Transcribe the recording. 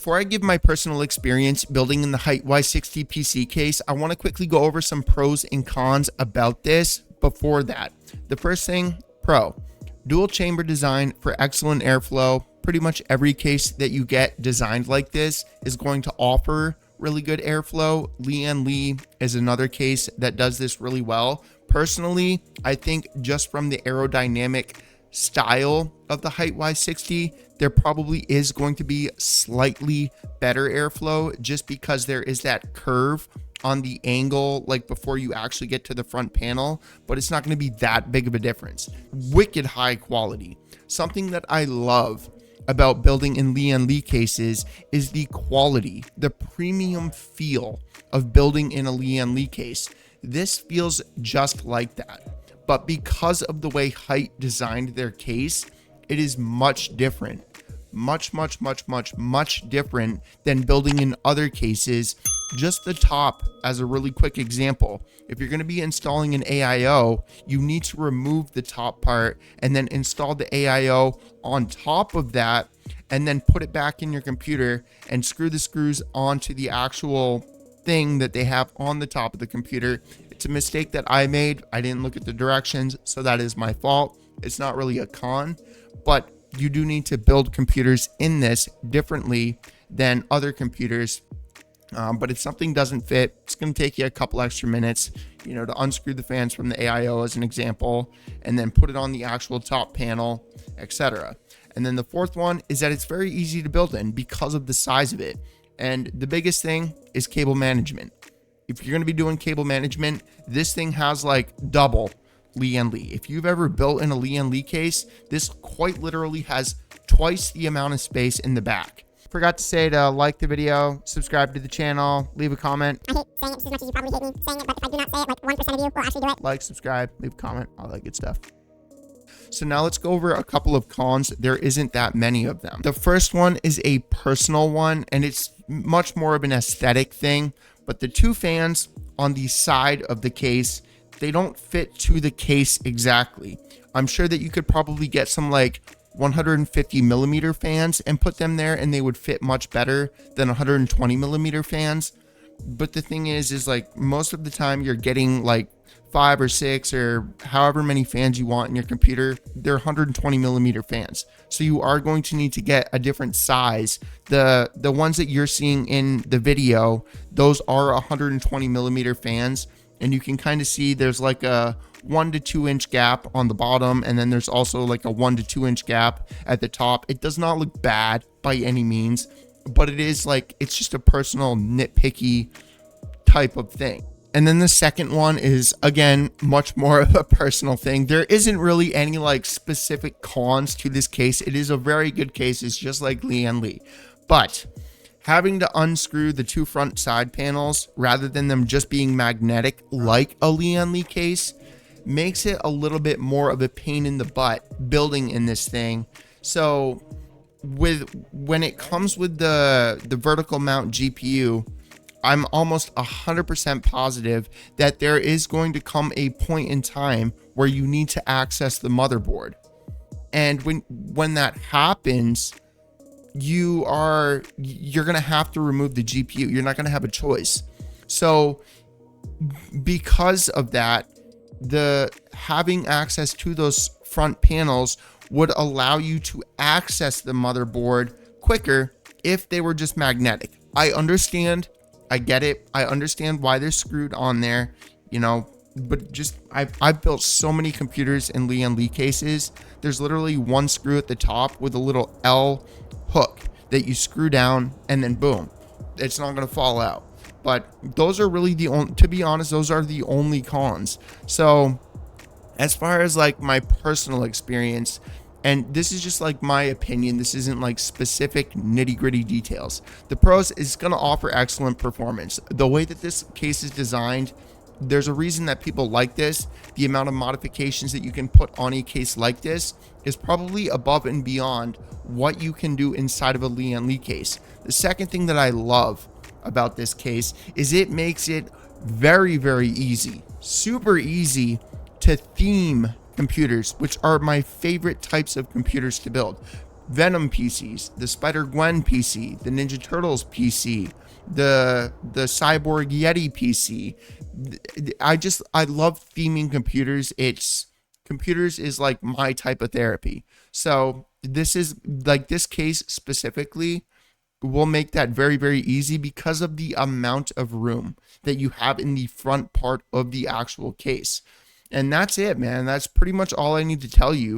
Before I give my personal experience building in the HYTE Y60 PC case, I want to quickly go over some pros and cons about this. Before that, the first thing, pro, dual chamber design for excellent airflow. Pretty much every case that you get designed like this is going to offer really good airflow. Lee is another case that does this really well. Personally, I think just from the aerodynamic style of the HYTE Y60, there probably is going to be slightly better airflow just because there is that curve on the angle like before you actually get to the front panel, but it's not going to be that big of a difference. Wicked high quality. Something that I love about building in Lee cases is the quality, the premium feel of building in a Lee case. This feels just like that. But because of the way HYTE designed their case, it is much different. Much different than building in other cases. Just the top as a really quick example. If you're going to be installing an AIO, you need to remove the top part and then install the AIO on top of that and then put it back in your computer and screw the screws onto the actual thing that they have on the top of the computer. It's a mistake that I made. I didn't look at the directions, so that is my fault. It's not really a con, but you do need to build computers in this differently than other computers. But if something doesn't fit, it's going to take you a couple extra minutes, to unscrew the fans from the AIO as an example, and then put it on the actual top panel, etc. And then the fourth one is that it's very easy to build in because of the size of it. And the biggest thing is cable management. If you're going to be doing cable management, this thing has like double Lee. If you've ever built in a Lee case, this quite literally has twice the amount of space in the back. Forgot to say to like the video, subscribe to the channel, leave a comment. I hate saying it just as much as you probably hate me saying it, but if I do not say it, like 1% of you will actually do it. Like, subscribe, leave a comment, all that good stuff. So now let's go over a couple of cons. There isn't that many of them. The first one is a personal one, and it's much more of an aesthetic thing, but the two fans on the side of the case, they don't fit to the case exactly. I'm sure that you could probably get some like 150 millimeter fans and put them there and they would fit much better than 120 millimeter fans. But the thing is like most of the time you're getting like 5 or 6 or however many fans you want in your computer. They're 120 millimeter fans. So you are going to need to get a different size. The ones that you're seeing in the video, those are 120 millimeter fans. And you can kind of see there's like a 1 to 2 inch gap on the bottom. And then there's also like a 1 to 2 inch gap at the top. It does not look bad by any means, but it is like, it's just a personal nitpicky type of thing. And then the second one is, again, much more of a personal thing. There isn't really any like specific cons to this case. It is a very good case. It's just like Lee. But having to unscrew the two front side panels rather than them just being magnetic like a Lee case makes it a little bit more of a pain in the butt building in this thing. So when it comes with the vertical mount GPU, I'm almost 100% positive that there is going to come a point in time where you need to access the motherboard. And when that happens, you're going to have to remove the GPU. You're not going to have a choice. So because of that, having access to those front panels would allow you to access the motherboard quicker if they were just magnetic. I understand. I get it. I understand why they're screwed on there, but just I've built so many computers in Lee cases. There's literally one screw at the top with a little L hook that you screw down and then boom, it's not going to fall out. But those are really to be honest, those are the only cons. So as far as like my personal experience, and this is just like my opinion, this isn't like specific nitty-gritty details. The pros is going to offer excellent performance. The way that this case is designed, there's a reason that people like this. The amount of modifications that you can put on a case like this is probably above and beyond what you can do inside of a Lee case. The second thing that I love about this case is it makes it very, very easy, super easy to theme computers, which are my favorite types of computers to build. Venom PCs, the Spider-Gwen PC, the Ninja Turtles PC, the Cyborg Yeti PC. I love theming computers. Computers is like my type of therapy. So this is like, this case specifically will make that very, very easy because of the amount of room that you have in the front part of the actual case. And that's it, man. That's pretty much all I need to tell you.